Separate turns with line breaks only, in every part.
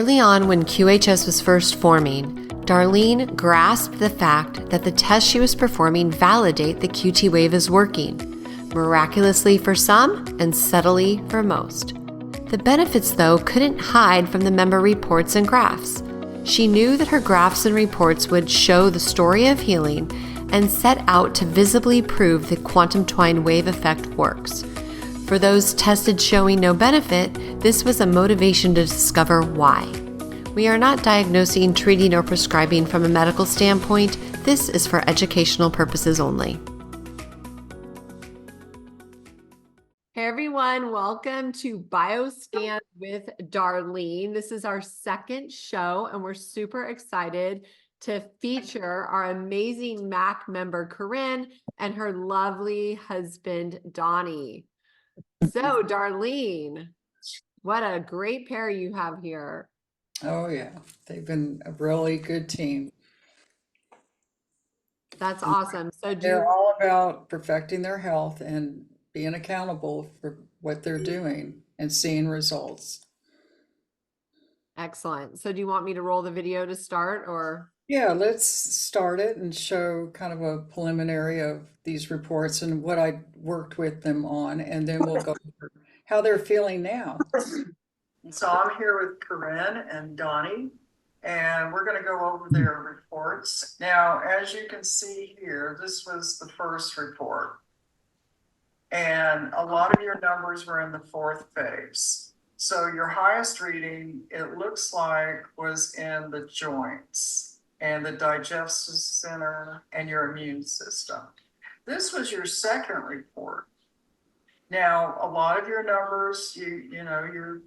Early on, when QHS was first forming, Darlene grasped the fact that the tests she was performing validate the QT wave is working, miraculously for some and subtly for most. The benefits, though, couldn't hide from the member reports and graphs. She knew that her graphs and reports would show the story of healing and set out to visibly prove the quantum twine wave effect works. For those tested showing no benefit, this was a motivation to discover why. We are not diagnosing, treating, or prescribing from a medical standpoint. This is for educational purposes only. Hey everyone, welcome to BioScan with Darlene. This is our second show, and we're super excited to feature our amazing MAC member, Karin, and her lovely husband, Donnie. So, Darlene, what a great pair you have here.
Oh, yeah. They've been a really good team.
That's awesome. So
They're all about perfecting their health and being accountable for what they're doing and seeing results.
Excellent. So do you want me to roll the video to start, or?
Yeah, let's start it and show kind of a preliminary of these reports and what I worked with them on, and then we'll go over how they're feeling now. So I'm here with Karin and Donnie, and we're going to go over their reports. Now, as you can see here, this was the first report. And a lot of your numbers were in the fourth phase. So your highest reading, it looks like, was in the joints and the digestive center and your immune system. This was your second report. Now, a lot of your numbers, you know, your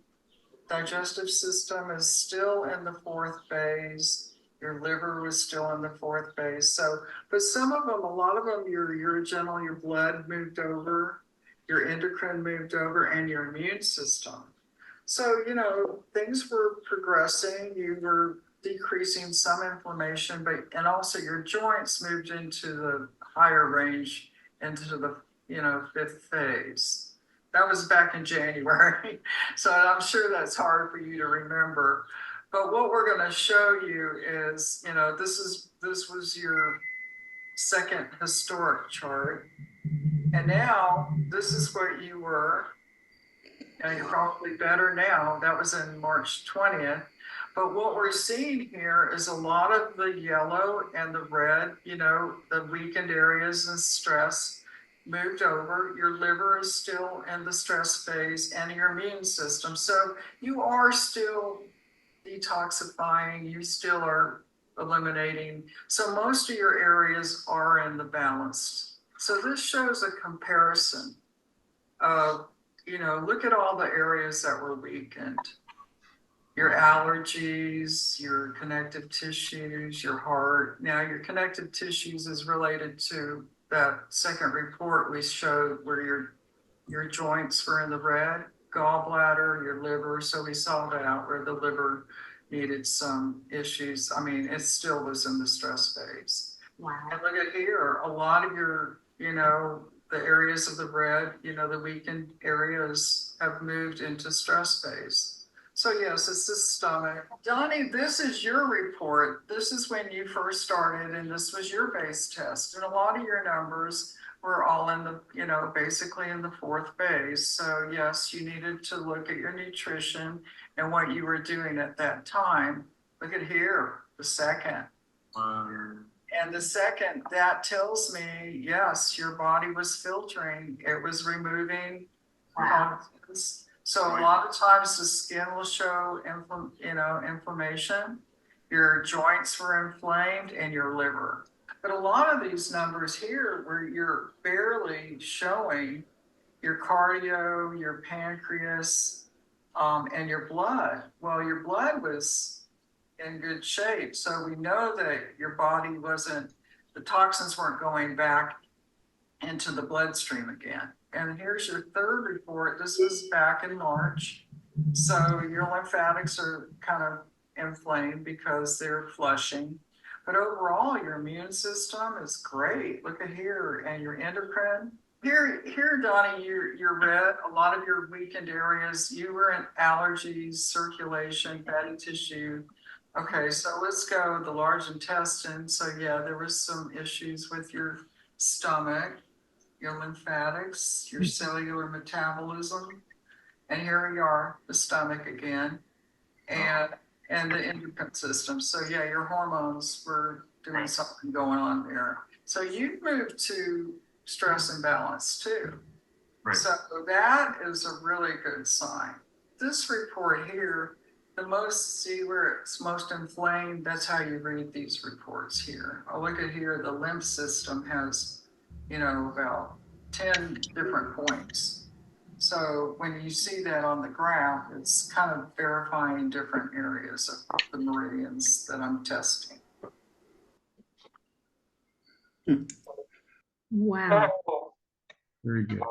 digestive system is still in the fourth phase. Your liver was still in the fourth phase. So, but some of them, a lot of them, your urogenital, your blood moved over, your endocrine moved over, and your immune system. So, you know, things were progressing. You were decreasing some inflammation, and also your joints moved into the higher range, into the, fifth phase. That was back in January. So I'm sure that's hard for you to remember. But what we're going to show you is, this was your second historic chart. And now this is what you were. And you're probably better now. That was in March 20th. But what we're seeing here is a lot of the yellow and the red, the weakened areas and stress moved over. Your liver is still in the stress phase and your immune system. So you are still detoxifying, you still are eliminating. So most of your areas are in the balanced. So this shows a comparison of, look at all the areas that were weakened. Your allergies, your connective tissues, your heart. Now your connective tissues is related to that second report we showed where your joints were in the red, gallbladder, your liver. So we saw that where the liver needed some issues. I mean, it still was in the stress phase.
Wow.
And look at here, a lot of your, the areas of the red, the weakened areas have moved into stress phase. So yes, it's the stomach. Donnie, this is your report. This is when you first started, and this was your base test. And a lot of your numbers were all in the, basically in the fourth phase. So yes, you needed to look at your nutrition and what you were doing at that time. Look at here, the second. And the second, that tells me, yes, your body was filtering. It was removing toxins. So a lot of times the skin will show, inflammation. Your joints were inflamed and your liver. But a lot of these numbers here where you're barely showing your cardio, your pancreas, and your blood. Well, your blood was in good shape. So we know that your body the toxins weren't going back into the bloodstream again. And here's your third report. This was back in March. So your lymphatics are kind of inflamed because they're flushing. But overall, your immune system is great. Look at here. And your endocrine, Here, Donnie, you're red. A lot of your weakened areas, you were in allergies, circulation, fatty tissue. Okay, so let's go the large intestine. So yeah, there was some issues with your stomach, your lymphatics, your cellular metabolism, and here we are, the stomach again, and the endocrine system. So yeah, your hormones were doing something going on there. So you moved to stress and balance too.
Right.
So that is a really good sign. This report here, see where it's most inflamed, that's how you read these reports here. I'll look at here, the lymph system has, about 10 different points. So when you see that on the graph, it's kind of verifying different areas of the meridians that I'm testing.
Wow.
Very good.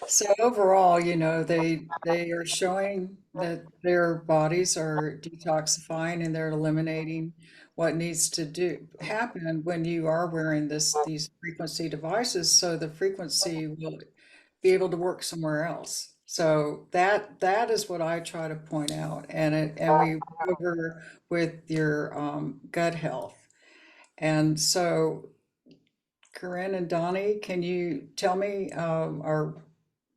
So overall, they are showing that their bodies are detoxifying and they're eliminating what needs to happen when you are wearing these frequency devices, so the frequency will be able to work somewhere else. So that is what I try to point out, and we cover with your gut health. And so, Karin and Donnie, can you tell me, or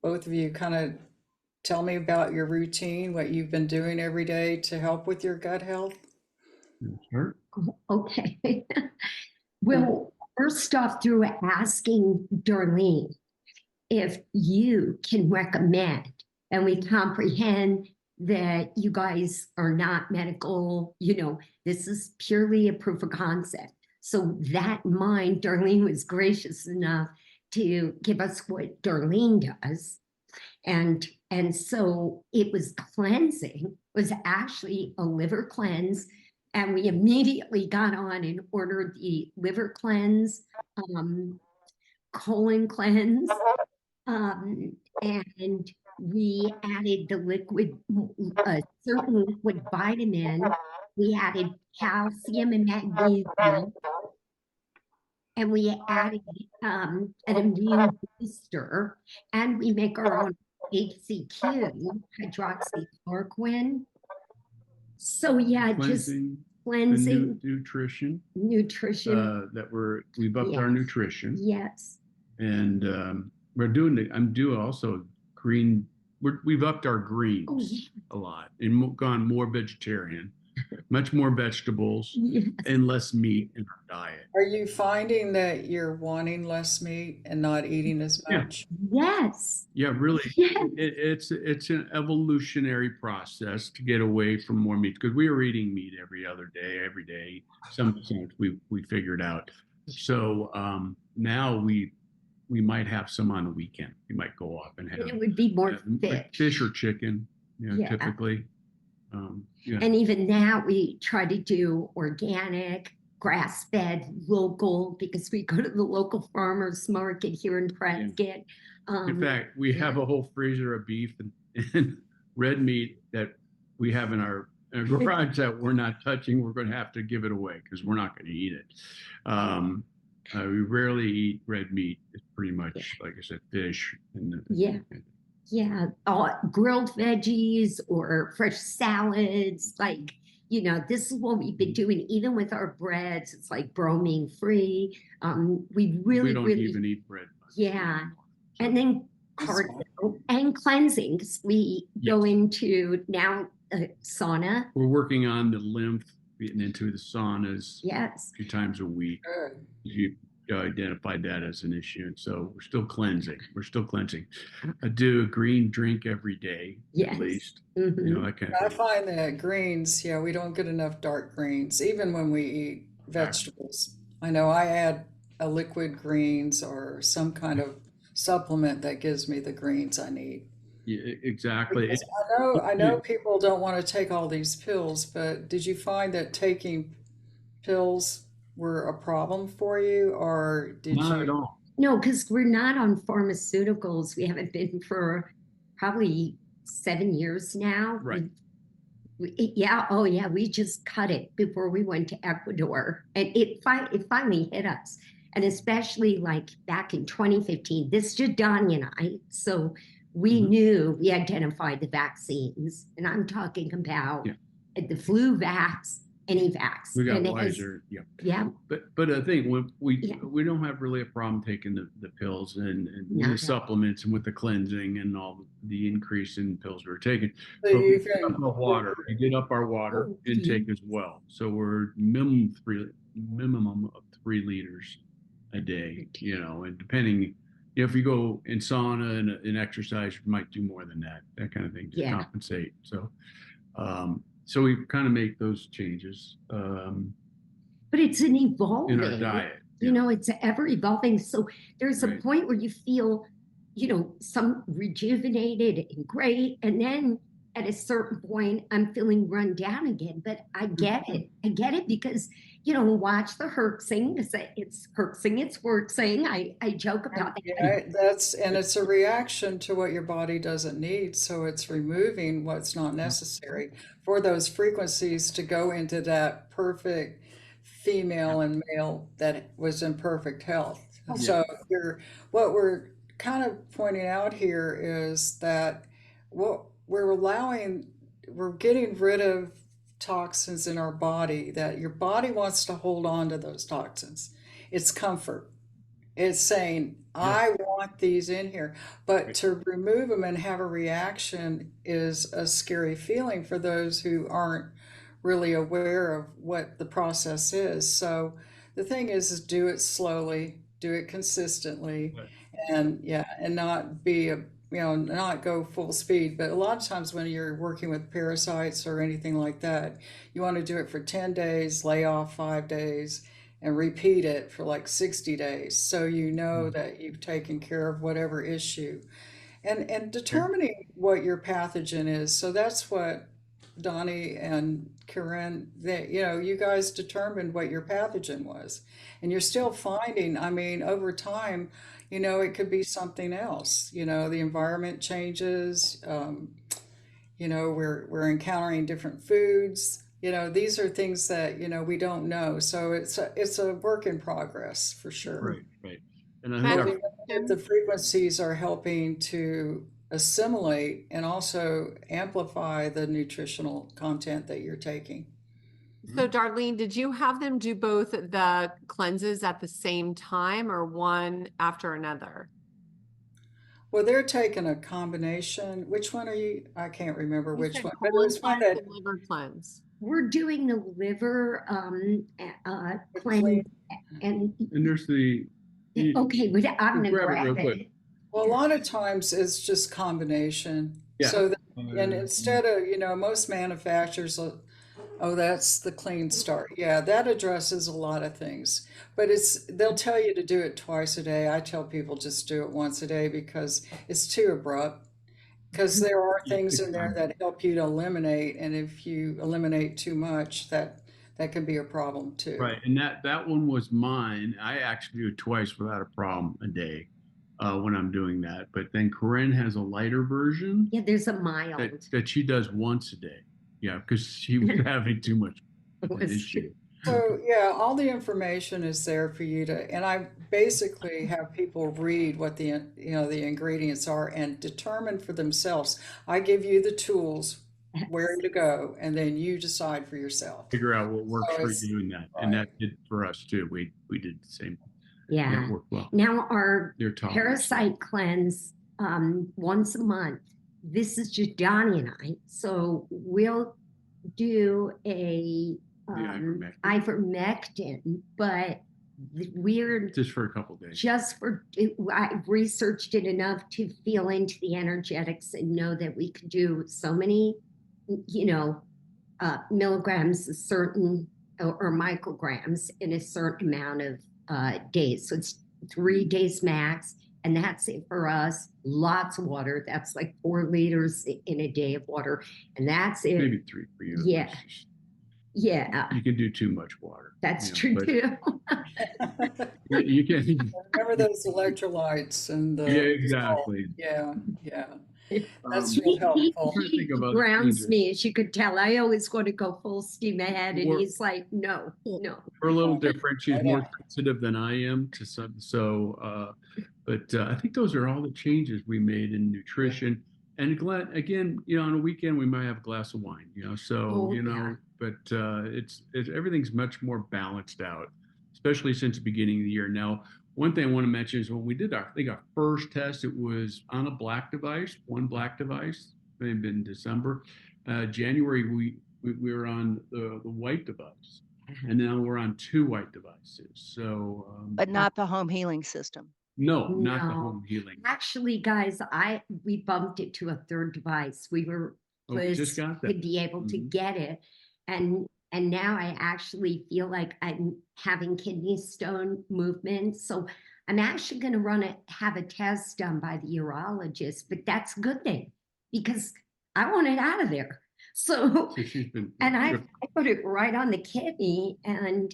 both of you kind of tell me about your routine, what you've been doing every day to help with your gut health?
Sure.
Okay. Well, first off, through asking Darlene if you can recommend, and we comprehend that you guys are not medical, this is purely a proof of concept. So that in mind, Darlene was gracious enough to give us what Darlene does. And so it was cleansing, was actually a liver cleanse. And we immediately got on and ordered the liver cleanse, colon cleanse, and we added the liquid, a certain liquid vitamin. We added calcium and magnesium, and we added an immune booster, and we make our own HCQ, hydroxychloroquine. So yeah, just cleansing,
nutrition. We've upped our nutrition.
Yes.
And I'm doing also green. We've upped our greens a lot and gone more vegetarian, much more vegetables, and less meat in our diet.
Are you finding that you're wanting less meat and not eating as much?
Yes.
Yeah, really. Yes. It's an evolutionary process to get away from more meat, because we were eating meat every other day, every day. Sometimes we figured out. So now we might have some on the weekend. We might go up and have.
It would be more
fish or chicken, typically.
And even now we try to do organic, grass-fed, local, because we go to the local farmers market here in Prescott.
In fact, we have a whole freezer of beef and red meat that we have in our garage that we're not touching. We're going to have to give it away because we're not going to eat it. We rarely eat red meat. It's pretty much, like I said, fish.
Grilled veggies or fresh salads. Like, this is what we've been doing, even with our breads. It's like bromine free. We don't
even eat bread.
Yeah. And then cardio and cleansing. We go into now sauna.
We're working on the lymph, getting into the saunas a few times a week. You identified that as an issue, and so we're still cleansing. I do a green drink every day, at least. That kind of
I find that greens, we don't get enough dark greens, even when we eat vegetables. I know I add a liquid greens or some kind of supplement that gives me the greens I need.
Yeah, exactly.
Because I know people don't want to take all these pills, but did you find that taking pills were a problem for you, or did you?
Not at all.
No, because we're not on pharmaceuticals. We haven't been for probably 7 years now.
Right.
We just cut it before we went to Ecuador, and it finally hit us. And especially like back in 2015, this is just Donnie and I. So we knew, we identified the vaccines, and I'm talking about the flu vax, any vax.
We got
and
wiser.
Yeah.
But I think when we don't have really a problem taking the pills and the supplements and with the cleansing and all the increase in pills we're taking.
So
But
you
we get up
can,
our water. We get up our water intake as well. So we're minimum of 3 liters a day. You know, and depending. If you go in sauna and exercise, you might do more than that kind of thing to compensate. So, so we kind of make those changes.
But it's an evolving
in our diet.
You know, it's ever evolving. So there's a point where you feel, you know, some rejuvenated and great, and then at a certain point, I'm feeling run down again. But I get it. I get it because, you know, watch the herxing. It's herxing, it's worksing. I joke about that.
Yeah, it's a reaction to what your body doesn't need. So it's removing what's not necessary for those frequencies to go into that perfect female and male that was in perfect health. So what we're kind of pointing out here is that what we're getting rid of toxins in our body, that your body wants to hold on to those toxins. It's comfort. It's saying, I want these in here. But to remove them and have a reaction is a scary feeling for those who aren't really aware of what the process is. So the thing is do it slowly, do it consistently, and not be not go full speed. But a lot of times when you're working with parasites or anything like that, you want to do it for 10 days, lay off 5 days, and repeat it for like 60 days. So you know that you've taken care of whatever issue. And determining what your pathogen is. So that's what Donnie and Karin, you guys determined what your pathogen was. And you're still finding, I mean, over time, it could be something else. The environment changes. We're encountering different foods. These are things that, we don't know. So it's a work in progress for sure.
Right. And I think
the frequencies are helping to assimilate and also amplify the nutritional content that you're taking.
So Darlene, did you have them do both the cleanses at the same time or one after another?
Well, they're taking a combination. Which one are you? I can't remember which one. But it was one
that liver cleanse.
We're doing the liver cleanse, and
there's the
okay, but I'm gonna grab it.
Well, a lot of times it's just combination.
Yeah.
So and instead of most manufacturers, that's the clean start. Yeah, that addresses a lot of things. But they'll tell you to do it twice a day. I tell people just do it once a day because it's too abrupt. Because there are things in there that help you to eliminate, and if you eliminate too much, that can be a problem too.
Right, and that one was mine. I actually do it twice without a problem a day when I'm doing that. But then Karin has a lighter version.
Yeah, there's a mild
that she does once a day. Yeah, because she was having too much issue.
So yeah, all the information is there for you and I basically have people read what the ingredients are and determine for themselves. I give you the tools where to go, and then you decide for yourself.
Figure out what works for you in that, and that did for us too. We did the same.
Yeah.
It worked well.
Now our parasite cleanse once a month. This is just Donnie and I. So we'll do a ivermectin, but we're
just for a couple days.
I've researched it enough to feel into the energetics and know that we could do so many, milligrams, a certain or micrograms in a certain amount of days. So it's 3 days max. And that's it for us. Lots of water. That's like 4 liters in a day of water. And that's it.
Maybe 3 for you.
Yeah. Yeah.
You can do too much water.
That's true too.
You can
remember those electrolytes and
exactly.
Yeah. That's real helpful.
trying to think of other
grounds
changes.
me, as you could tell. I always want to go full steam ahead, and
We're-
he's like, no, no.
We're a little different. She's
I
more
know.
sensitive than I am to some, but I think those are all the changes we made in nutrition. And again, on a weekend we might have a glass of wine, so,
Oh, yeah.
but it's everything's much more balanced out, especially since the beginning of the year. Now, one thing I want to mention is when we did our first test, it was on a one black device, maybe in December. January, we were on the white device. And now we're on 2 white devices. So,
But not the home healing system.
no, not the
No.
home healing.
Actually, guys, we bumped it to a 3rd device. We were
Oh, we just
blessed
got
to
that.
be able to
Mhm.
get it. And now I actually feel like I'm having kidney stone movement. So I'm actually going to have a test done by the urologist, but that's a good thing because I want it out of there. So,
So she's been,
and I put it right on the kidney, and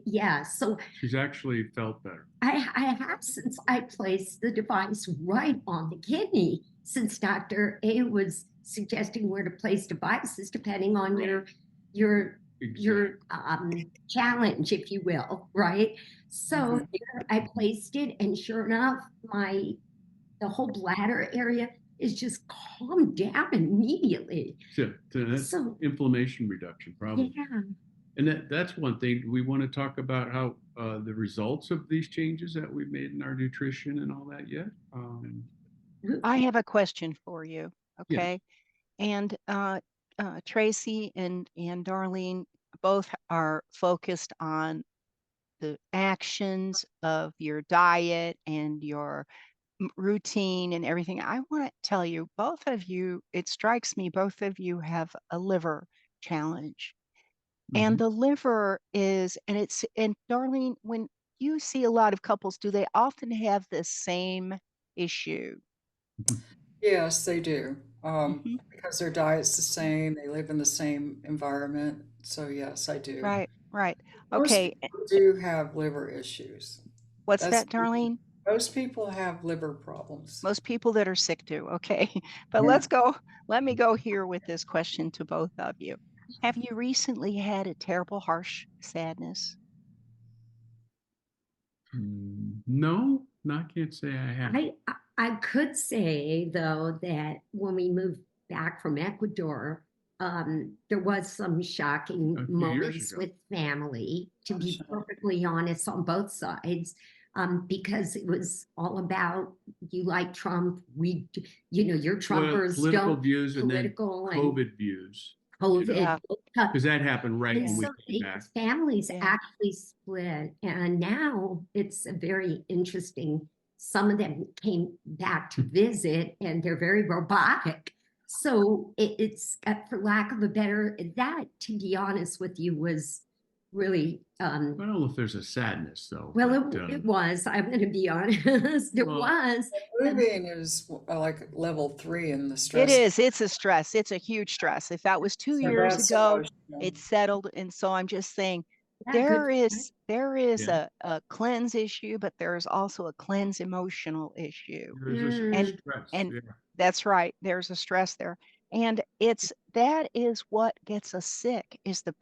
yeah, so
she's actually felt better.
I have, since I placed the device right on the kidney, since Dr. A was suggesting where to place devices depending on your challenge, if you will, right? So there I placed it, and sure enough, the whole bladder area is just calmed down immediately.
So that's
So
inflammation reduction, probably.
yeah.
And that's one thing. We want to talk about how the results of these changes that we've made in our nutrition and all that yet.
I have a question for you.
Yeah.
Okay. And Tracy and Darlene both are focused on the actions of your diet and your routine and everything. I want to tell you, both of you, it strikes me, both of you have a liver challenge. And the liver is, and Darlene, when you see a lot of couples, do they often have the same issue?
Yes, they do.
Mhm.
Because their diet's the same, they live in the same environment. So yes, I do.
Right, right.
Most
Okay.
people do have liver issues.
What's
That's
that, Darlene?
Most people have liver problems.
Most people that are sick do. Okay. But
Yeah.
let me go here with this question to both of you. Have you recently had a terrible, harsh sadness?
No, I can't say I have.
I could say, though, that when we moved back from Ecuador, there was some shocking
A few years
moments
ago.
with family, to
Oh,
be
sure.
perfectly honest, on both sides, because it was all about, you like Trump, your Trumpers
Political
don't,
views and then
political and
COVID views,
COVID.
Yeah.
because that happened right
And
when we
so
came back.
families
Yeah.
actually split, and now it's a very interesting. Some of them came back to visit, and they're very robotic. So it's, for lack of a better, that, to be honest with you, was really
I don't know if there's a sadness though.
well.
but,
It was. I'm going to be honest. It
Well,
was.
Moving is like level 3 in the
It
stress.
is. It's a stress. It's a huge stress. If that was 2
So
years
that's
ago,
emotional.
it's settled. And so I'm just saying
Yeah,
there
good.
is
Yeah.
a cleanse issue, but there is also a cleanse emotional issue.
there's a
And-
stress.
and-
yeah.
That's right. There's a stress there. And that is what gets us sick, is the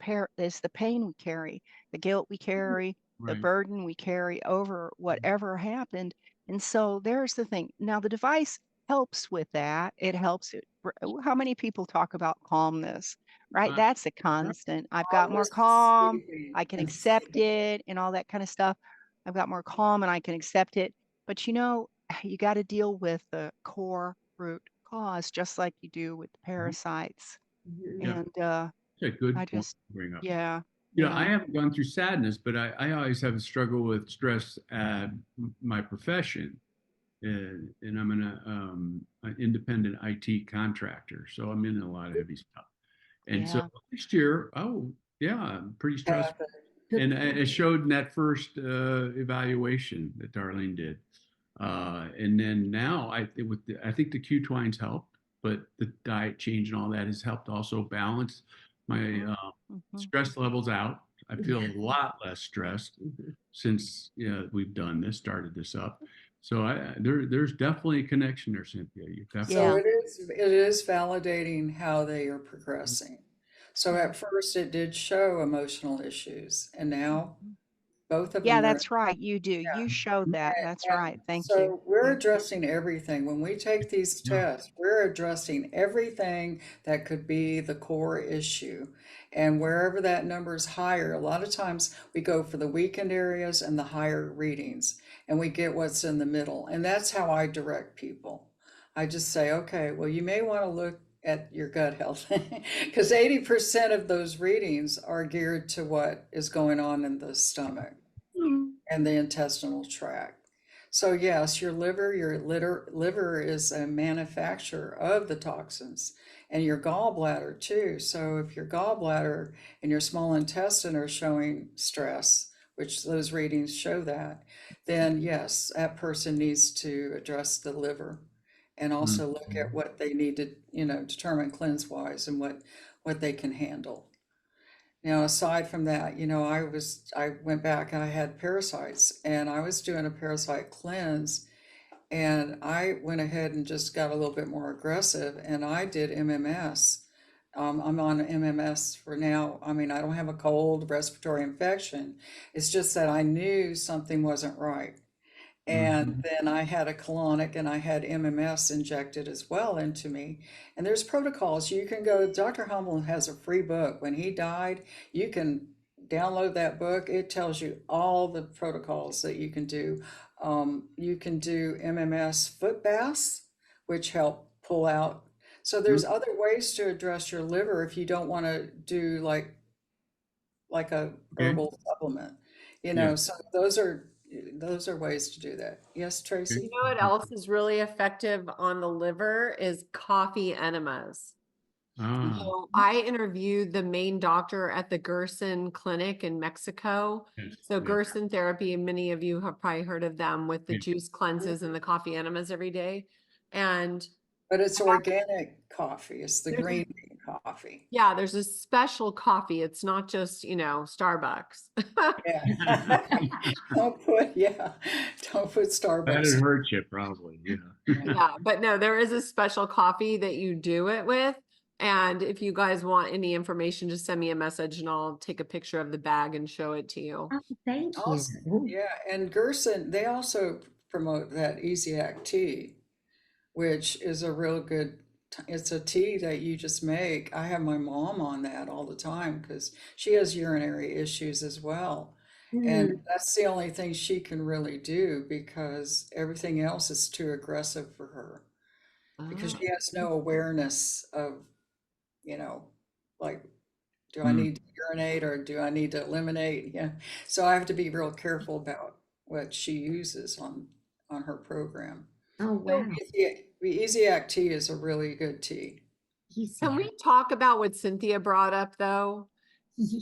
pain we carry, the guilt we carry, the
Right.
burden we carry over whatever happened. And so there's the thing. Now the device helps with that. It helps it. How many people talk about calmness, right?
Uh,
That's a constant. I've got more
Always
calm.
sleeping
I can
and
accept
sleeping.
it and all that kind of stuff. I've got more calm and I can accept it. But you got to deal with the core root cause, just like you do with the parasites.
Yeah.
And
That's a good
I
point
just,
to bring up.
yeah.
I haven't gone through sadness, but I always have a struggle with stress at my profession. And I'm an independent IT contractor, so I'm in a lot of heavy stuff. And so
Yeah.
last year, I'm pretty stressed. And it showed in that first evaluation that Darlene did. And then now I think the Q-Twines helped, but the diet change and all that has helped also balance my
Mhm.
stress levels out. I feel a lot less stressed since we've started this up. So there's definitely a connection there, Cynthia. You definitely.
So
Yeah.
it is validating how they are progressing. So at first it did show emotional issues, and now both of
Yeah,
them are.
that's right. You do. You showed that. That's right.
And
Thank you.
so we're
Yeah.
addressing everything. When we take these
Yeah.
tests, we're addressing everything that could be the core issue. And wherever that number is higher, a lot of times we go for the weakened areas and the higher readings, and we get what's in the middle. And that's how I direct people. I just say, okay, well, you may want to look at your gut health because 80% of those readings are geared to what is going on in the stomach and the intestinal tract. So yes, your liver is a manufacturer of the toxins, and your gallbladder too. So if your gallbladder and your small intestine are showing stress, which those readings show that, then yes, that person needs to address the liver and also look at what they need to, determine cleanse wise and what they can handle. Now, aside from that, I went back and I had parasites and I was doing a parasite cleanse, and I went ahead and just got a little bit more aggressive and I did MMS. I'm on MMS for now. I mean, I don't have a cold respiratory infection. It's just that I knew something wasn't right. And then I had a colonic and I had MMS injected as well into me. And there's protocols. You can go, Dr. Hummel has a free book. When he died, you can download that book. It tells you all the protocols that you can do. You can do MMS foot baths, which help pull out. So there's other ways to address your liver if you don't want to do like a
Okay.
herbal supplement,
Yeah.
so those are ways to do that. Yes, Tracy?
You know what else is really effective on the liver is coffee enemas.
Ah,
So I interviewed the main doctor at the Gerson Clinic in Mexico.
yes.
So
Yeah.
Gerson therapy, many of you have probably heard of them with the
Yeah.
juice cleanses and the coffee enemas every day. And
But it's organic coffee. It's the
There's a-
green bean coffee.
yeah, there's a special coffee. It's not just, Starbucks.
Yeah. Don't put
That'd
Starbucks.
hurt you probably. Yeah.
Yeah, but no, there is a special coffee that you do it with. And if you guys want any information, just send me a message and I'll take a picture of the bag and show it to you.
Oh, thank
Also,
you.
yeah, and Gerson, they also promote that Easy-Act tea, which is a real good, it's a tea that you just make. I have my mom on that all the time because she has urinary issues as well. And that's the only thing she can really do because everything else is too aggressive for her because
Oh.
she has no awareness of, you know, like, do I
Mm.
need to urinate or do I need to eliminate? Yeah. So I have to be real careful about what she uses on her program.
Oh, wow.
Easy-Act tea is a really good tea.
Can we talk about what Cynthia brought up though?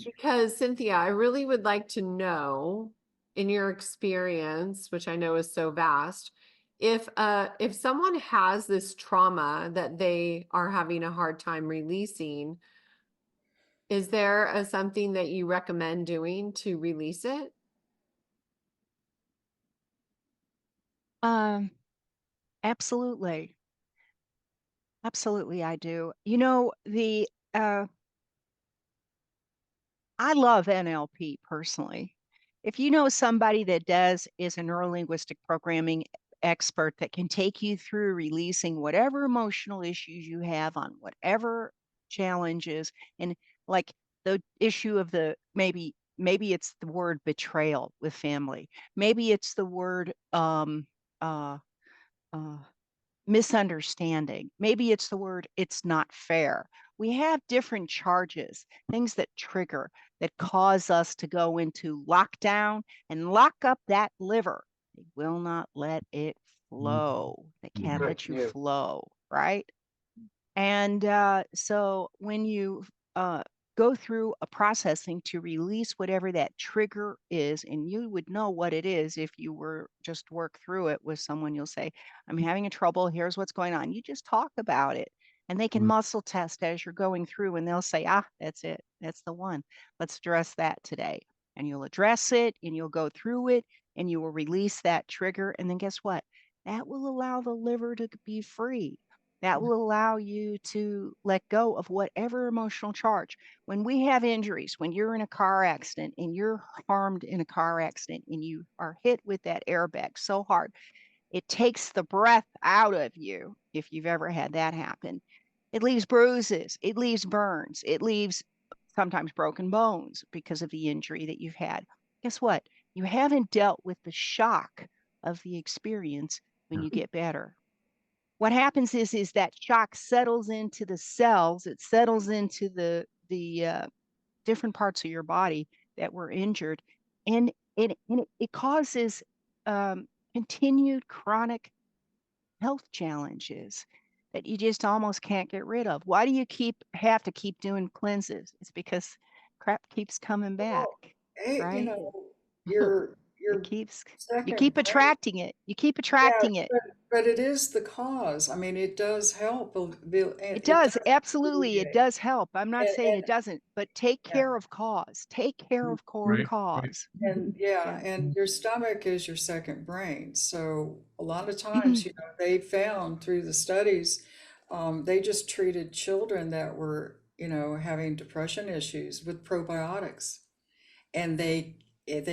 Because Cynthia, I really would like to know, in your experience, which I know is so vast, if someone has this trauma that they are having a hard time releasing, is there something that you recommend doing to release it?
Absolutely. Absolutely, I do. I love NLP personally. If you know somebody that is a neurolinguistic programming expert that can take you through releasing whatever emotional issues you have on whatever challenges, and like the issue of maybe it's the word betrayal with family, maybe it's the word uh uh misunderstanding. Maybe it's the word it's not fair. We have different charges, things that trigger, that cause us to go into lockdown and lock up that liver. They will not let it flow. They can't let you flow, right? And so when you go through a processing to release whatever that trigger is, and you would know what it is if you were just work through it with someone, you'll say, I'm having a trouble. Here's what's going on. You just talk about it. And they can muscle test as you're going through, and they'll say, that's it. That's the one. Let's address that today. and you'll address it and you'll go through it and you will release that trigger. And then guess what? That will allow the liver to be free. That will allow you to let go of whatever emotional charge. When we have injuries, when you're in a car accident and you're harmed in a car accident and you are hit with that airbag so hard, it takes the breath out of you. If you've ever had that happen, it leaves bruises, it leaves burns, it leaves sometimes broken bones because of the injury that you've had. Guess what? You haven't dealt with the shock of the experience when you get better. What happens is that shock settles into the cells, it settles into the different parts of your body that were injured, and it causes continued chronic health challenges that you just almost can't get rid of. Why do you have to keep doing cleanses? It's because crap keeps coming back,
Hey,
right?
your
You keep
second brain,
attracting it. You keep
yeah,
attracting it.
but it is the cause. I mean, it does help.
It does, absolutely. It
alleviate.
does help. I'm not saying
And
it doesn't, but take
yeah,
care of cause. Take care of
Right.
cause.
and yeah,
Yeah.
and your stomach is your second brain. So a lot of times, they found through the studies, they just treated children that were, having depression issues with probiotics, and they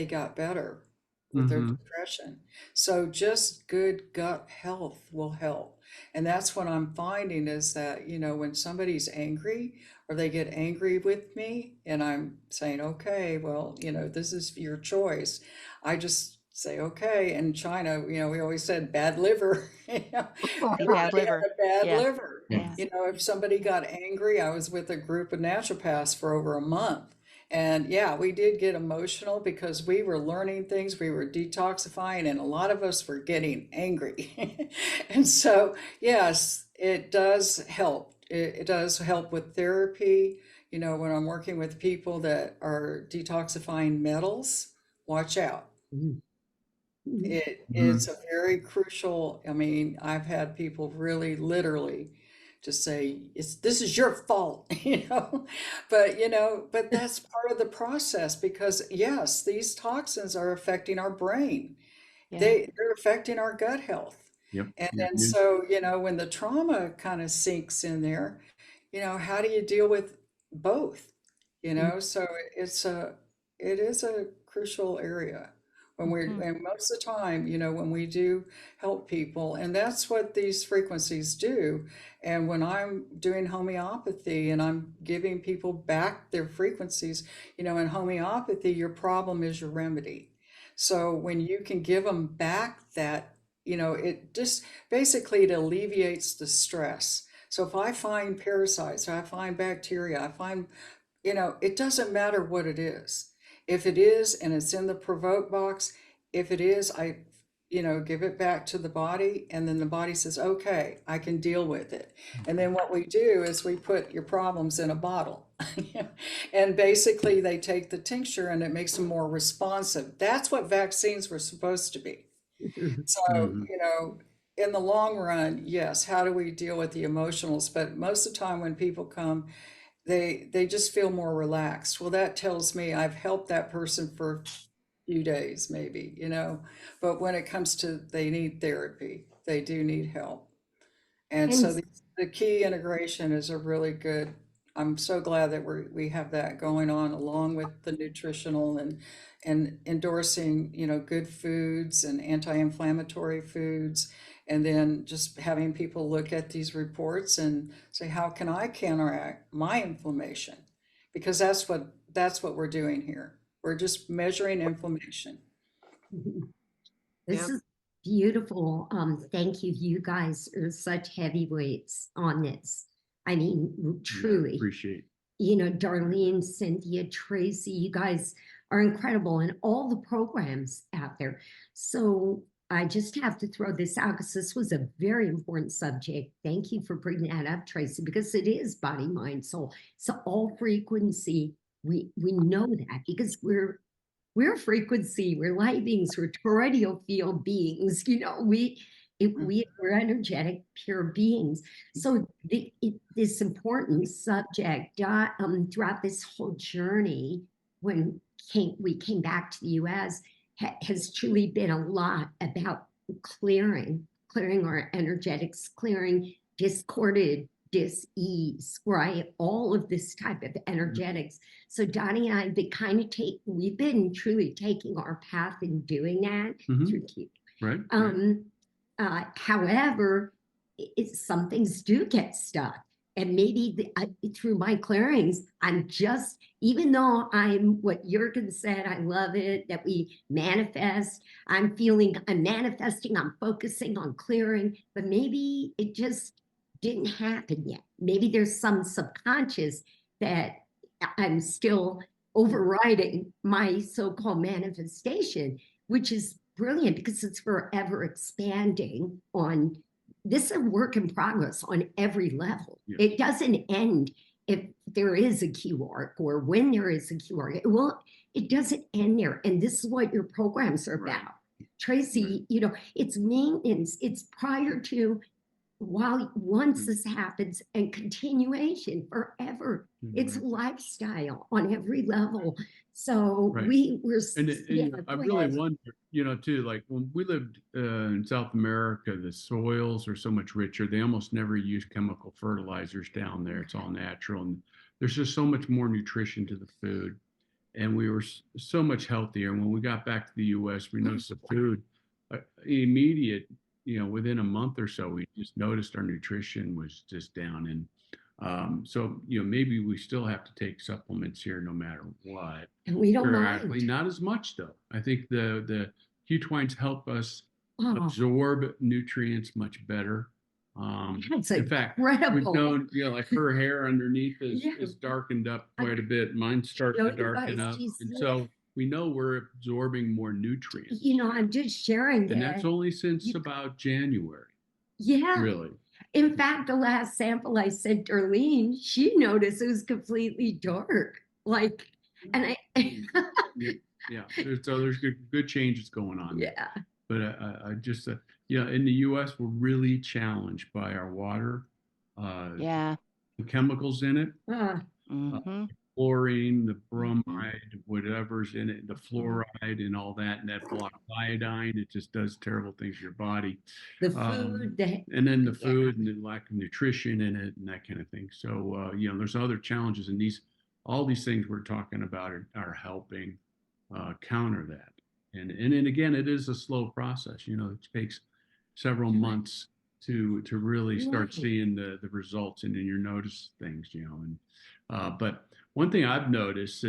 got better with their
Mhm.
depression. So just good gut health will help. And that's what I'm finding is that, when somebody's angry or they get angry with me and I'm saying, okay, well, this is your choice. I just say, okay. In China, we always said bad liver.
Bad
Everybody
liver.
had a bad
Yeah.
liver.
Yeah.
If somebody got angry, I was with a group of naturopaths for over a month. And yeah, we did get emotional because we were learning things, we were detoxifying, and a lot of us were getting angry. And so, yes, it does help. It does help with therapy. When I'm working with people that are detoxifying metals, watch out. It's a very crucial. I mean, I've had people really literally just say, this is your fault, but that's part of the process because yes, these toxins are affecting our brain.
Yeah.
They're affecting our gut health.
Yep.
And
Yep.
then so, when the trauma kind of sinks in there, how do you deal with both? So it is a crucial area and most of the time, when we do help people, and that's what these frequencies do. And when I'm doing homeopathy and I'm giving people back their frequencies, in homeopathy, your problem is your remedy. So when you can give them back that, it just basically it alleviates the stress. So if I find parasites, or I find bacteria, I find, it doesn't matter what it is. If it is and it's in the provoke box, if it is, I, give it back to the body, and then the body says, okay, I can deal with it. And then what we do is we put your problems in a bottle. And basically they take the tincture and it makes them more responsive. That's what vaccines were supposed to be. So,
Mhm.
in the long run, yes, how do we deal with the emotionals? But most of the time when people come, they just feel more relaxed. Well, that tells me I've helped that person for a few days, maybe, but when it comes to they need therapy, they do need help. And so
And
the key integration is a really good. I'm so glad that we have that going on along with the nutritional and endorsing, good foods and anti-inflammatory foods, and then just having people look at these reports and say, how can I counteract my inflammation? Because that's what we're doing here. We're just measuring inflammation.
this is beautiful. Thank you. You guys are such heavyweights on this. I mean,
Yeah,
truly.
appreciate.
Darlene, Cynthia, Tracy, you guys are incredible in all the programs out there. So I just have to throw this out because this was a very important subject. Thank you for bringing that up, Tracy, because it is body, mind, soul. So all frequency, we know that because we're frequency, we're light beings, we're terrestrial field beings, we're energetic, pure beings. So this important subject throughout this whole journey, when we came back to the US has truly been a lot about clearing our energetics, clearing discorded dis-ease, right? All of this type of energetics. So Donnie and I, we've been truly taking our path in doing that through
Right.
however, some things do get stuck. And maybe through my clearings, I'm just, even though I'm what Jürgen said, I love it, that we manifest, I'm manifesting, I'm focusing on clearing, but maybe it just didn't happen yet. Maybe there's some subconscious that I'm still overriding my so-called manifestation, which is brilliant because it's forever expanding on. This is a work in progress on every level.
Yeah.
It doesn't end if there is a Q arc or when there is a Q arc. It doesn't end there. And this is what your programs are about. Tracy, it's maintenance. It's prior to, once this happens, and continuation forever. It's a lifestyle on every level. So we're
I really wonder, too, like when we lived in South America, the soils are so much richer. They almost never use chemical fertilizers down there. It's all natural, and there's just so much more nutrition to the food, and we were so much healthier. And when we got back to the U.S., we noticed the food immediate. Within a month or so, we just noticed our nutrition was just down. And so, maybe we still have to take supplements here no matter what.
And we don't mind.
Not as much, though. I think the Q-twines help us absorb nutrients much better. In fact, we've known, like her hair underneath is darkened up quite a bit. Mine's starting to darken up. And so we know we're absorbing more nutrients.
I'm just sharing that.
And that's only since about January.
Yeah.
Really.
In fact, the last sample I sent Darlene, she noticed it was completely dark. And
yeah. There's good changes going on.
Yeah.
But I just, in the U.S., we're really challenged by our water. The chemicals in it. Chlorine, the bromide, whatever's in it, the fluoride and all that, and that block iodine, it just does terrible things to your body.
The food.
And then the food and the lack of nutrition in it and that kind of thing. So, there's other challenges, and all these things we're talking about are helping counter that. And then again, it is a slow process. It takes several months to really start seeing the results, and then you notice things, but one thing I've noticed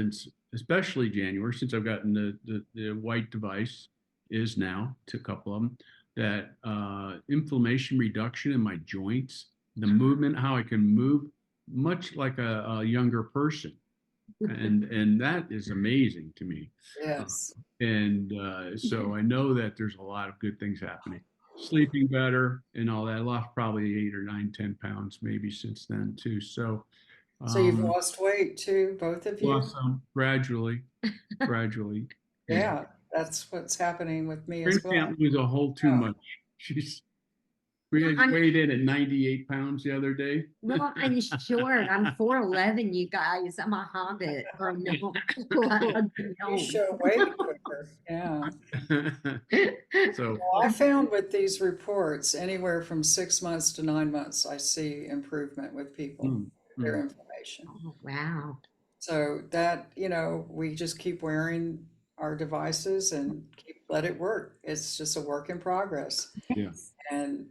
especially January, since I've gotten the white device, is now to a couple of them, that inflammation reduction in my joints, the movement, how I can move much like a younger person. And that is amazing to me.
Yes.
So I know that there's a lot of good things happening. Sleeping better and all that. I lost probably 8 or 9, 10 pounds maybe since then too. So
you've lost weight too, both of you?
Lost some gradually.
Yeah, that's what's happening with me as well.
Can't lose a whole too much. We weighed in at 98 pounds the other day.
Well, I'm short. I'm 4'11", you guys. I'm a hobbit. Or no.
You show weight quicker. Yeah.
So
I found with these reports, anywhere from 6 months to 9 months, I see improvement with people, their inflammation.
Oh, wow.
So that, we just keep wearing our devices and let it work. It's just a work in progress.
Yes.
And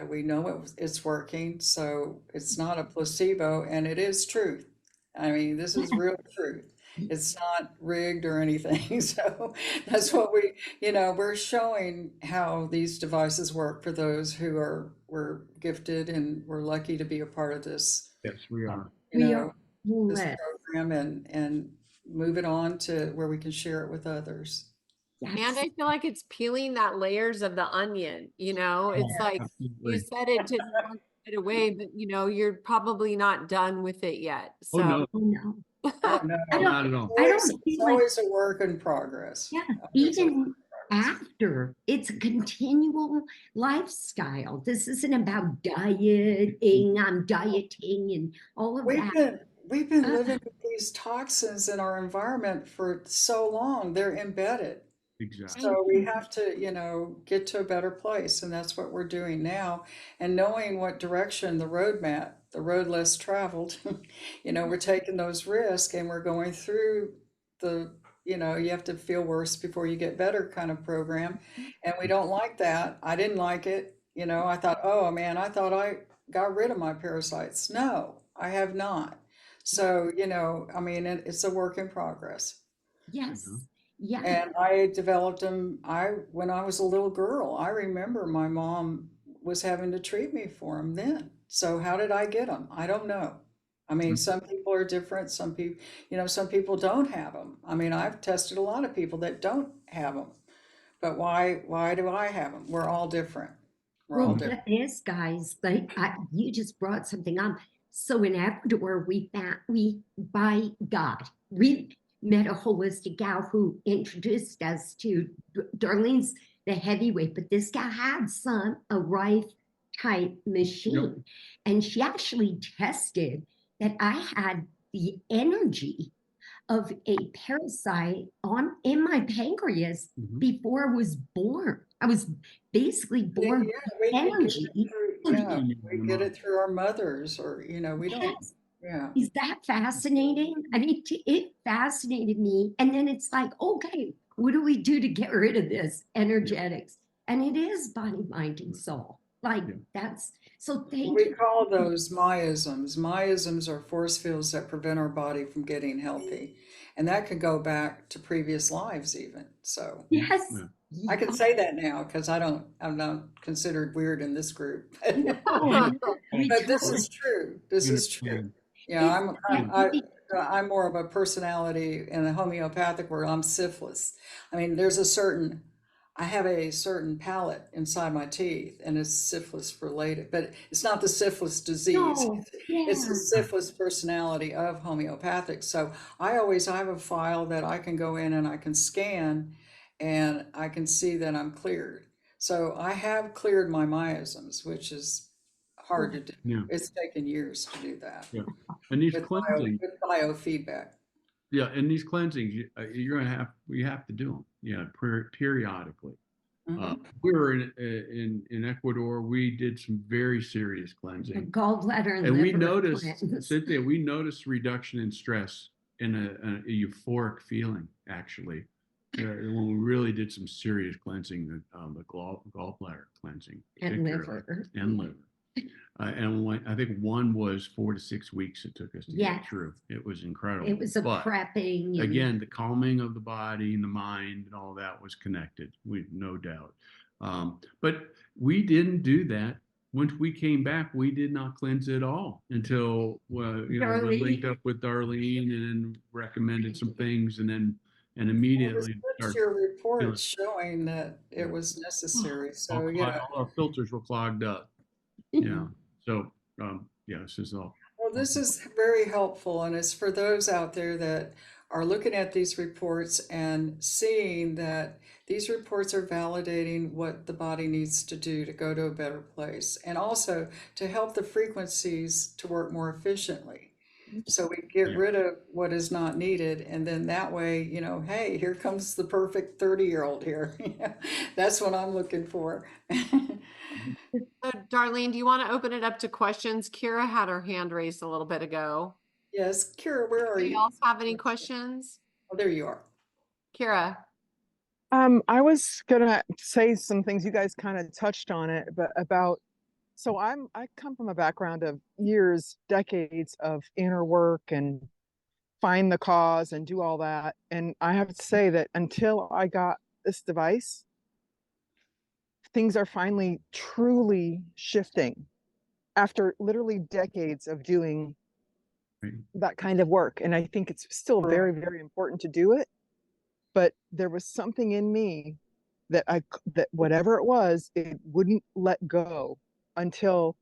we know it's working, so it's not a placebo, and it is truth. I mean, this is real truth. It's not rigged or anything. So that's what we're showing how these devices work for those who we're gifted and we're lucky to be a part of this.
Yes, we are.
This program and move it on to where we can share it with others.
Yes. And I feel like it's peeling that layers of the onion, it's like absolutely. You said it to get away, but you're probably not done with it yet. So
no.
No,
not at all.
It's always a work in progress.
Yeah, even after, it's a continual lifestyle. This isn't about dieting, I'm dieting and all of that.
We've been living with these toxins in our environment for so long, they're embedded.
Exactly.
So we have to, get to a better place, and that's what we're doing now. And knowing what direction the roadmap, the road less traveled, we're taking those risks and we're going through the, you have to feel worse before you get better kind of program. And we don't like that. I didn't like it. I thought, oh man, I thought I got rid of my parasites. No, I have not. So, I mean, it's a work in progress.
Yes.
Mhm.
Yeah.
And I developed them. When I was a little girl, I remember my mom was having to treat me for them then. So how did I get them? I don't know. I mean, some people are different. Some people don't have them. I mean, I've tested a lot of people that don't have them. But why do I have them? We're all different. We're all
Well,
different.
that is, guys, like you just brought something up. So in Ecuador, we by God, we met a holistic gal who introduced us to Darlene's the heavyweight, but this gal had a Rife type machine, and she actually tested that I had the energy of a parasite in my pancreas before I was born. I was basically born
Yeah, we could get
energy.
it through, yeah, we get it through our mothers, or we don't.
Yes.
Yeah.
Is that fascinating? I mean, it fascinated me. And then it's like, okay, what do we do to get rid of this energetics? And it is body, mind, and soul. Like that's so thank
We
you.
call those miasms. Miasms are force fields that prevent our body from getting healthy. And that could go back to previous lives even. So
Yes.
I can say that now because I'm not considered weird in this group.
No,
But this is true. This is true. Yeah, I'm more of a personality in the homeopathic where I'm syphilis. I mean, I have a certain palate inside my teeth, and it's syphilis related, but it's not the syphilis disease.
no,
It's the
yeah.
syphilis personality of homeopathic. So I have a file that I can go in and I can scan, and I can see that I'm cleared. So I have cleared my miasms, which is hard to do.
Yeah.
It's taken years to do that.
Yeah. And these
With
cleansing,
with biofeedback.
yeah, and these cleansings, we have to do them, periodically. We were in Ecuador. We did some very serious cleansing,
Gallbladder and
and we
liver
noticed,
cleanse.
Cynthia, we noticed reduction in stress and a euphoric feeling actually when we really did some serious cleansing, the gallbladder cleansing,
And
particularly,
liver.
and liver. And I think one was 4 to 6 weeks it took us to
Yes.
get through. It was incredible.
It was a
But
prepping. And
again, the calming of the body and the mind and all that was connected, no doubt. But we didn't do that. Once we came back, we did not cleanse at all until we linked up with Darlene and recommended some things, and immediately
What's your report showing that it was necessary? So yeah.
all our filters were clogged up. Yeah. So this is all.
Well, this is very helpful, and it's for those out there that are looking at these reports and seeing that these reports are validating what the body needs to do to go to a better place, and also to help the frequencies to work more efficiently. So we get rid of what is not needed, and then that way, hey, here comes the perfect 30-year-old here. That's what I'm looking for.
So, Darlene, do you want to open it up to questions? Kira had her hand raised a little bit ago.
Yes, Kira, where are
Anybody
you?
else have any questions?
Oh, there you are.
Kira.
I was gonna say some things, you guys kind of touched on it, but so I come from a background of decades of inner work and find the cause and do all that. And I have to say that until I got this device, things are finally truly shifting after literally decades of doing that kind of work. And I think it's still very, very important to do it. But there was something in me that whatever it was, it wouldn't let go until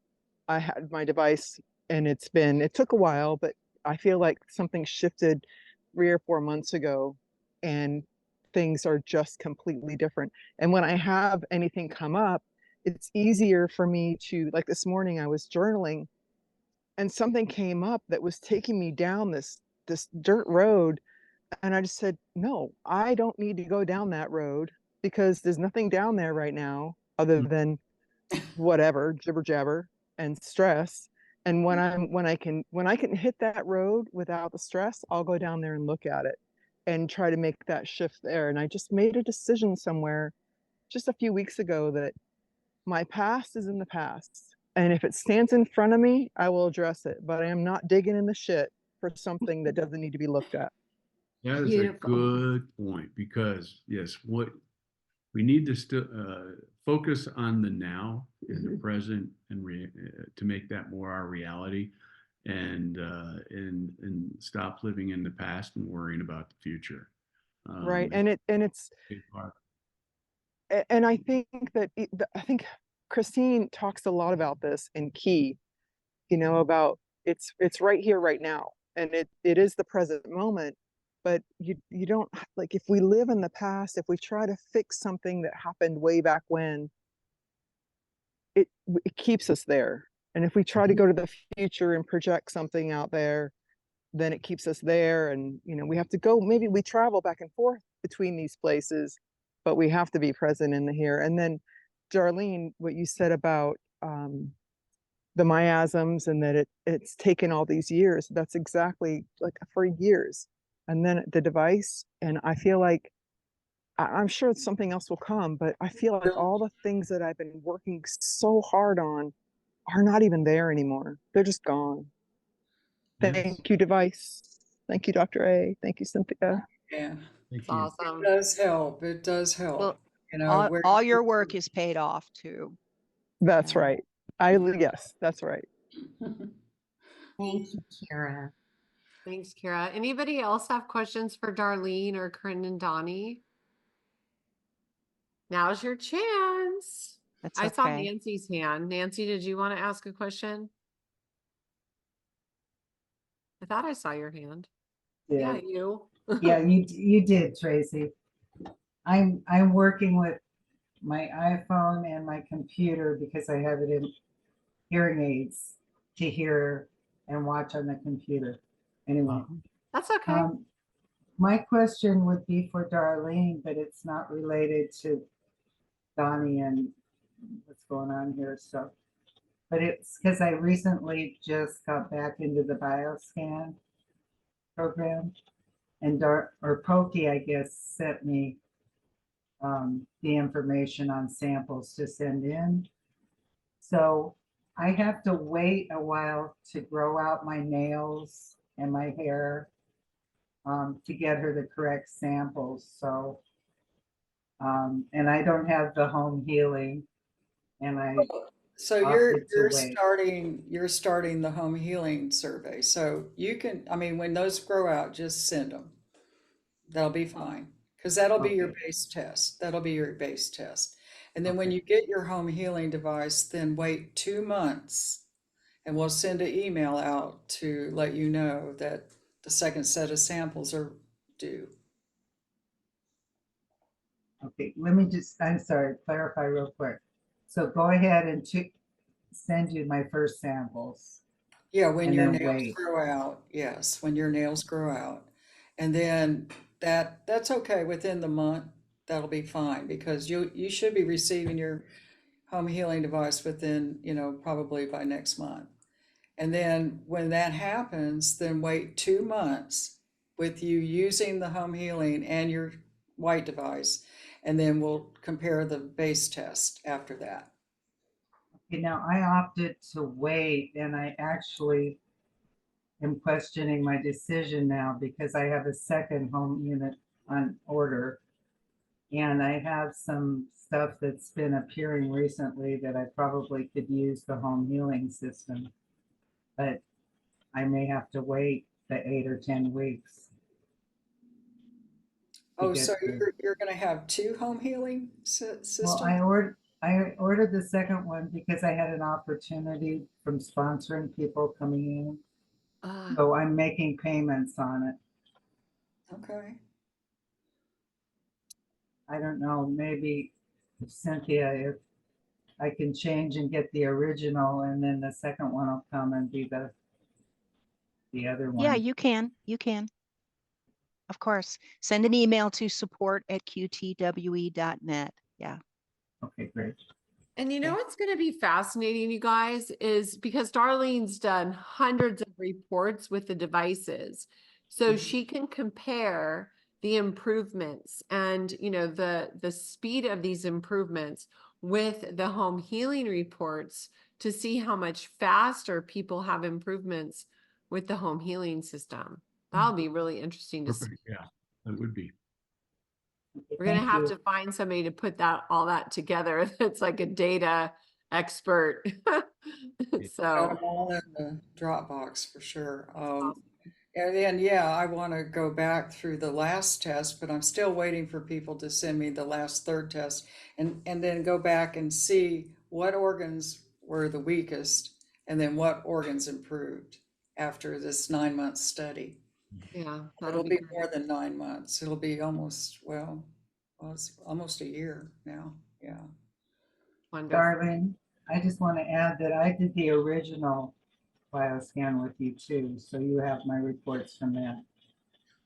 I had my device. And it took a while, but I feel like something shifted 3 or 4 months ago, and things are just completely different. And when I have anything come up, it's easier for me to, like this morning I was journaling and something came up that was taking me down this this dirt road. And I just said, no, I don't need to go down that road because there's nothing down there right now other than whatever, jibber jabber and stress. And when I can hit that road without the stress, I'll go down there and look at it and try to make that shift there. And I just made a decision somewhere just a few weeks ago that my past is in the past. And if it stands in front of me, I will address it. But I am not digging in the shit for something that doesn't need to be looked at.
That is
Beautiful.
a good point because yes, what we need to still focus on the now and the present and to make that more our reality, and stop living in the past and worrying about the future.
Right. And it's and I think that I think Christine talks a lot about this in Key, about it's right here, right now. And it is the present moment. But you don't, like, if we live in the past, if we try to fix something that happened way back when, it keeps us there. And if we try to go to the future and project something out there, then it keeps us there. And we have to go, maybe we travel back and forth between these places, but we have to be present in the here. And then Darlene, what you said about the miasms and that it's taken all these years, that's exactly, like, for years. And then the device, and I feel like I'm sure something else will come, but I feel like all the things that I've been working so hard on are not even there anymore. They're just gone.
Yes.
Thank you, device. Thank you, Dr. A. Thank you, Cynthia.
Yeah,
Thank
It's
you.
awesome.
it does help. It does help.
Well,
Where
all your work is paid off too.
That's right. Yes, that's right.
Thank you, Kara.
Thanks, Kira. Anybody else have questions for Darlene or Karin and Donnie? Now's your chance.
That's
I saw
okay.
Nancy's hand. Nancy, did you want to ask a question? I thought I saw your hand. Yeah,
Did.
you.
Yeah, you did, Tracy. I'm working with my iPhone and my computer because I have it in hearing aids to hear and watch on the computer. Anyway,
That's okay.
my question would be for Darlene, but it's not related to Donnie and what's going on here. So, but it's because I recently just got back into the BioScan program, and Pokey, I guess, sent me the information on samples to send in. So I have to wait a while to grow out my nails and my hair to get her the correct samples. So, and I don't have the home healing, and I
So
opted to wait.
you're starting the home healing survey. So you can, when those grow out, just send them. That'll be fine. Because that'll be your
Okay.
base test. That'll be your base test. And then when
Okay.
you get your home healing device, then wait 2 months and we'll send an email out to let you know that the second set of samples are due.
Okay, let me just, I'm sorry, clarify real quick. So go ahead and send you my first samples.
Yeah, when
And
your
then
nails
wait.
grow out. Yes, when your nails grow out. And then that's okay within the month. That'll be fine because you should be receiving your home healing device within, probably by next month. And then when that happens, then wait 2 months with you using the home healing and your white device. And then we'll compare the base test after that.
Okay, now I opted to wait, and I actually am questioning my decision now because I have a second home unit on order. And I have some stuff that's been appearing recently that I probably could use the home healing system. But I may have to wait the 8 or 10 weeks.
Oh, so you're going to have 2 home healing systems?
Well, I ordered the second one because I had an opportunity from sponsoring people coming in. So I'm making payments on it.
Okay.
I don't know, maybe Cynthia, if I can change and get the original, and then the second one will come and be the the other one?
Yeah, you can. You can. Of course. Send an email to support@qtwe.net. Yeah.
Okay, great.
And you know what's going to be fascinating, you guys, is because Darlene's done hundreds of reports with the devices. So she can compare the improvements and, you know, the speed of these improvements with the home healing reports to see how much faster people have improvements with the home healing system. That'll be really interesting to see.
Perfect. Yeah, that would be.
We're gonna
Thank
have
you.
to find somebody to put all that together. It's like a data expert. So
I'm all in the Dropbox for sure. And then, yeah, I want to go back through the last test, but I'm still waiting for people to send me the last third test and then go back and see what organs were the weakest and then what organs improved after this 9-month study.
yeah, that'll
It'll
be
be
great.
more than 9 months. It'll be almost, well, it's almost a year now. Yeah.
Wonderful.
Darlene, I just want to add that I did the original BioScan with you too, so you have my reports from that.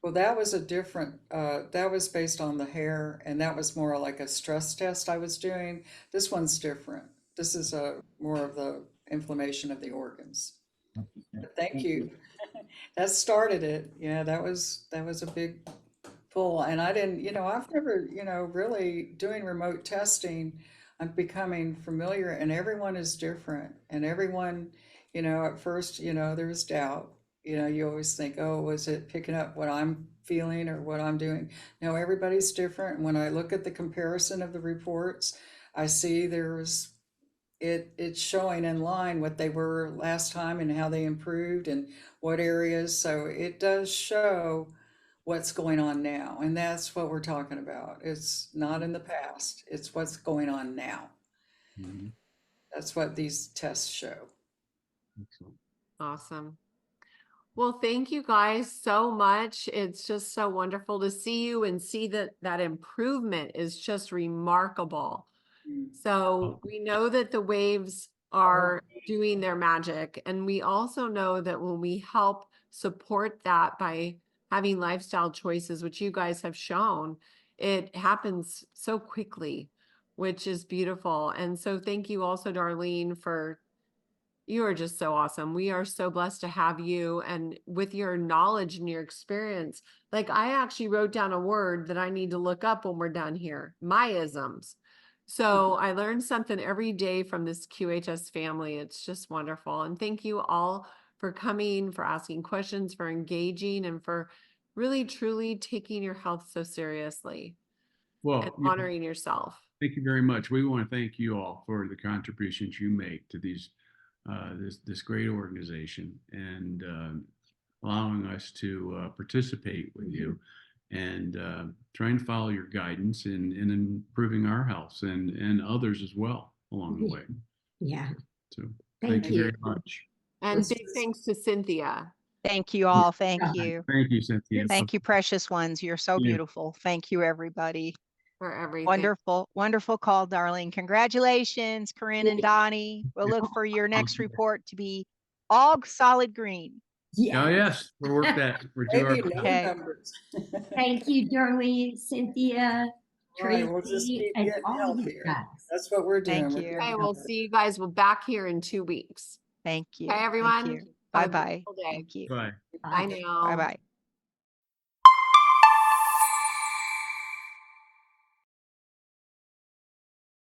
Well, that was a different, that was based on the hair, and that was more like a stress test I was doing. This one's different. This is more of the inflammation of the organs. But thank you. That started it. Yeah, that was a big pull. And I didn't, I've never, really doing remote testing. I'm becoming familiar, and everyone is different. And everyone, at first, there's doubt. You always think, oh, was it picking up what I'm feeling or what I'm doing? No, everybody's different. And when I look at the comparison of the reports, I see it's showing in line what they were last time and how they improved and what areas. So it does show what's going on now. And that's what we're talking about. It's not in the past, it's what's going on now.
Mhm.
That's what these tests show.
Excellent.
Awesome. Well, thank you guys so much. It's just so wonderful to see you and see that improvement is just remarkable. So we know that the waves are doing their magic. And we also know that when we help support that by having lifestyle choices, which you guys have shown, it happens so quickly, which is beautiful. And so thank you also, Darlene, you are just so awesome. We are so blessed to have you, and with your knowledge and your experience. Like, I actually wrote down a word that I need to look up when we're done here, myisms. So I learned something every day from this QHS family. It's just wonderful. And thank you all for coming, for asking questions, for engaging, and for really, truly taking your health so seriously
Well,
and honoring yourself.
thank you very much. We want to thank you all for the contributions you make to this great organization, and allowing us to participate with you and trying to follow your guidance in improving our health and others as well along the way.
Yeah.
So
Thank
thank you
you.
very much.
And big thanks to Cynthia.
Thank you all. Thank
Yeah.
you.
Thank you, Cynthia.
Thank you, precious ones. You're so
Yeah.
beautiful. Thank you, everybody.
For everything.
Wonderful, wonderful call, Darlene. Congratulations, Karin and Donnie. We'll look for your next report to be all solid green.
Oh, yes, we'll work that. We'll do our
Maybe no
Okay.
numbers.
Thank you, Darlene, Cynthia,
Right, we'll just
Tracy,
keep
and
getting
all you
healthier.
guys.
That's what we're doing.
Thank
We're
you.
getting
Okay, we'll
healthier.
see you guys. We're back here in 2 weeks.
Thank you.
Okay, everyone.
Thank you.
Have a
Bye-bye.
beautiful day.
Thank you.
Bye.
Bye now.
Bye-bye.